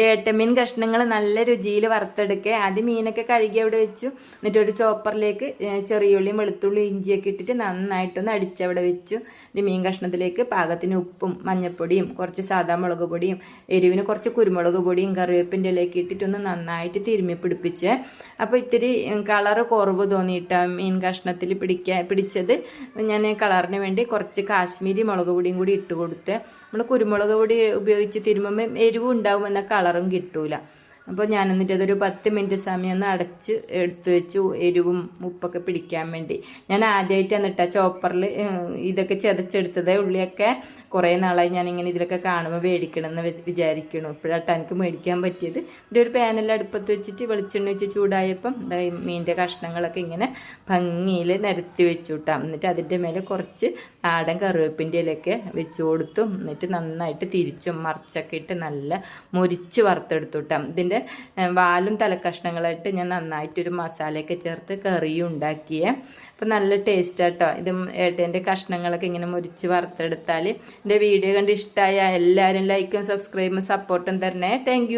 ഏട്ടമീൻ കഷ്ണങ്ങൾ നല്ല രുചിയിൽ വറുത്തെടുക്കുക. ആദ്യം മീനൊക്കെ കഴുകി അവിടെ വെച്ചു. എന്നിട്ട് ഒരു ചോപ്പറിലേക്ക് ചെറിയുള്ളിയും വെളുത്തുള്ളിയും ഇഞ്ചിയൊക്കെ ഇട്ടിട്ട് നന്നായിട്ടൊന്ന് അടിച്ചവിടെ വെച്ചു. ഒരു മീൻ കഷ്ണത്തിലേക്ക് പാകത്തിന് ഉപ്പും മഞ്ഞൾപ്പൊടിയും കുറച്ച് സാധാ മുളക് പൊടിയും എരിവിന് കുറച്ച് കുരുമുളക് പൊടിയും കറിവേപ്പിൻ്റെ ഇലയൊക്കെ ഇട്ടിട്ടൊന്ന് നന്നായിട്ട് തിരുമ്മി പിടിപ്പിച്ച്. അപ്പോൾ ഇത്തിരി കളറ് കുറവ് തോന്നിയിട്ടാണ് മീൻ കഷ്ണത്തിൽ പിടിച്ചത്. ഞാൻ കളറിന് വേണ്ടി കുറച്ച് കാശ്മീരി മുളക് പൊടിയും കൂടി ഇട്ട് കൊടുത്ത്. നമ്മൾ കുരുമുളക് പൊടി ഉപയോഗിച്ച് തിരുമ്മുമ്പം എരിവും ഉണ്ടാവും, എന്നാൽ കളറും കിട്ടൂല. അപ്പോൾ ഞാൻ എന്നിട്ട് അതൊരു 10 മിനിറ്റ് സമയം ഒന്ന് അടച്ച് എടുത്തു വെച്ചു, എരിവും ഉപ്പൊക്കെ പിടിക്കാൻ വേണ്ടി. ഞാൻ ആദ്യമായിട്ട് എന്നിട്ടാ ചോപ്പറിൽ ഇതൊക്കെ ചതച്ചെടുത്തത്. ഉള്ളിയൊക്കെ കുറേ നാളായി ഞാനിങ്ങനെ ഇതിലൊക്കെ കാണുമ്പോൾ മേടിക്കണമെന്ന് വിചാരിക്കണം. ഇപ്പോഴാട്ടോ എനിക്ക് മേടിക്കാൻ പറ്റിയത്. ഇതിൻ്റെ ഒരു പാനെല്ലാം അടുപ്പത്ത് വെച്ചിട്ട് വെളിച്ചെണ്ണ വെച്ച് ചൂടായപ്പം മീനിൻ്റെ കഷ്ണങ്ങളൊക്കെ ഇങ്ങനെ ഭംഗിയിൽ നിരത്തി വെച്ചു കിട്ടാം. എന്നിട്ട് അതിൻ്റെ മേലെ കുറച്ച് നാടൻ കറിവേപ്പിൻ്റെ ഇലയൊക്കെ വെച്ച് കൊടുത്തു. എന്നിട്ട് നന്നായിട്ട് തിരിച്ചും മറിച്ചൊക്കെ ഇട്ട് നല്ല മുരിച്ച് വറുത്തെടുത്തു കിട്ടാം. ഇതിൻ്റെ വാലും തലക്കഷ്ണങ്ങളായിട്ട് ഞാൻ നന്നായിട്ടൊരു മസാലയൊക്കെ ചേർത്ത് കറിയും ഉണ്ടാക്കിയേ. അപ്പോൾ നല്ല ടേസ്റ്റ് ആട്ടോ. ഇത് ഏട്ടൻ്റെ കഷ്ണങ്ങളൊക്കെ ഇങ്ങനെ മുരിച്ച് വറുത്തെടുത്താൽ. എൻ്റെ വീഡിയോ കണ്ട് ഇഷ്ടമായ എല്ലാവരും ലൈക്കും സബ്സ്ക്രൈബും സപ്പോർട്ടും തരണേ. താങ്ക്